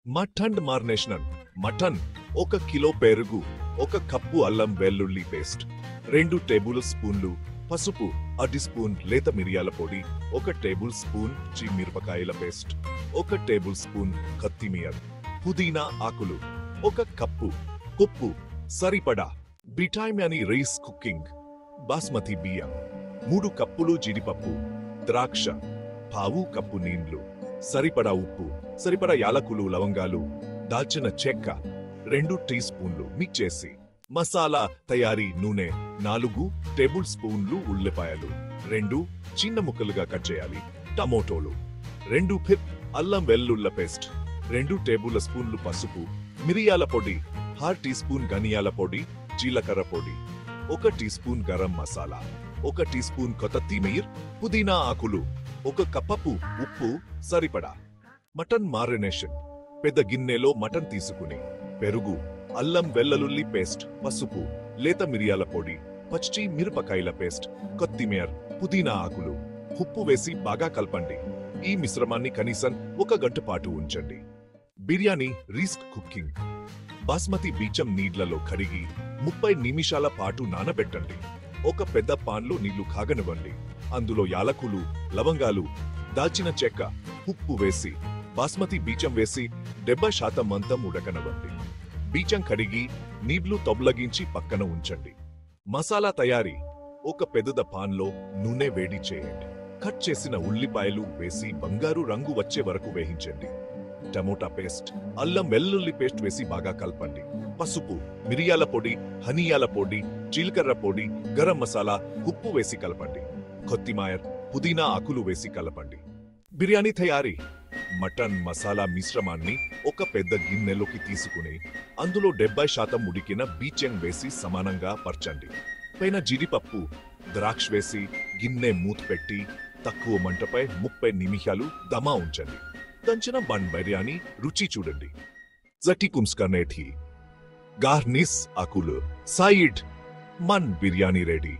Mutton marination. Mutton 1 kilo పెరుగు, 1 cup అల్లం వెల్లుల్లి పేస్ట్, 2 టేబుల్ స్పూన్లు పసుపు, 1 స్పూన్ లేత మిరియాల పొడి, 1 టేబుల్ స్పూన్ మిరపకాయల పేస్ట్, 1 టేబుల్ స్పూన్ కొత్తిమీర, పుదీనా ఆకులు, 1 కప్పు ఉప్పు, సరిపడా బిటామిన్ రైస్ కుకింగ్, బాస్మతి బియ్యం, 3 కప్పులు జీడిపప్పు, ద్రాక్ష, పావు కప్పు నీళ్లు, సరిపడా ఉప్పు, సరిపడా యాలకులు లవంగాలు, దాల్చిన చెక్క, 2 టీ స్పూన్లు మిక్స్ చేసి మసాలా తయారీ. నూనె 4 టేబుల్ స్పూన్లు, ఉల్లిపాయలు 2 చిన్న ముక్కలుగా కట్ చేయాలి, టమోటోలు 2 అల్లం వెల్లుల్లి పేస్ట్, 2 టేబుల్ స్పూన్లు పసుపు, మిరియాల పొడి, 1/2 టీ స్పూన్ ధనియాల పొడి, జీలకర్ర పొడి, 1 teaspoon garam masala, 1 teaspoon కొత్తిమీర, పుదీనా ఆకులు, 1 కప్పు ఉప్పు, సరిపడా. Mutton marination. పెద్ద గిన్నెలో మటన్ తీసుకుని పెరుగు, అల్లం వెల్లుల్లి పేస్ట్, పసుపు, లేత మిరియాల పొడి, పచ్చి మిరపకాయల పేస్ట్, కొత్తిమీర, పుదీనా ఆకులు, ఉప్పు వేసి బాగా కలపండి. ఈ మిశ్రమాన్ని కనీసం 1 గంట పాటు ఉంచండి. Biryani risk cooking. బాస్మతి బియ్యం నీళ్లలో కడిగి 30 నిమిషాల పాటు నానబెట్టండి. 1 పెద్ద పాన్లో నీళ్లు కాగనివ్వండి. అందులో యాలకులు, లవంగాలు, దాల్చిన చెక్క, ఉప్పు వేసి బాస్మతి బియ్యం వేసి 70% మంతం ఉడకనివ్వండి. బియ్యం కడిగి నీళ్లు తొలగించి పక్కన ఉంచండి. మసాలా తయారీ. 1 పెద్ద పాన్లో నూనె వేడి చేయండి. కట్ చేసిన ఉల్లిపాయలు వేసి బంగారు రంగు వచ్చే వరకు వేయించండి. టమోటా పేస్ట్, అల్లం వెల్లుల్లి పేస్ట్ వేసి బాగా కలపండి. పసుపు, మిరియాల పొడి, ధనియాల పొడి, జీలకర్ర పొడి, గరం మసాలా, ఉప్పు వేసి కలపండి. కొత్తిమీర, పుదీనా ఆకులు వేసి కలపండి. బిర్యానీ తయారీ. మటన్ మసాలా మిశ్రమాన్ని 1 పెద్ద గిన్నెలోకి తీసుకుని అందులో 70% ఉడికిన బియ్యం వేసి సమానంగా పరచండి. పైన జీడిపప్పు, ద్రాక్ష వేసి గిన్నె మూత పెట్టి తక్కువ మంటపై 30 నిమిషాలు దమా ఉంచండి. దంచిన బన్ బిర్యానీ రుచి చూడండి. జటి కుంస్కర్నే థీ గార్నిస్ ఆకులు సైడ్. మన్ బిర్యానీ రెడీ.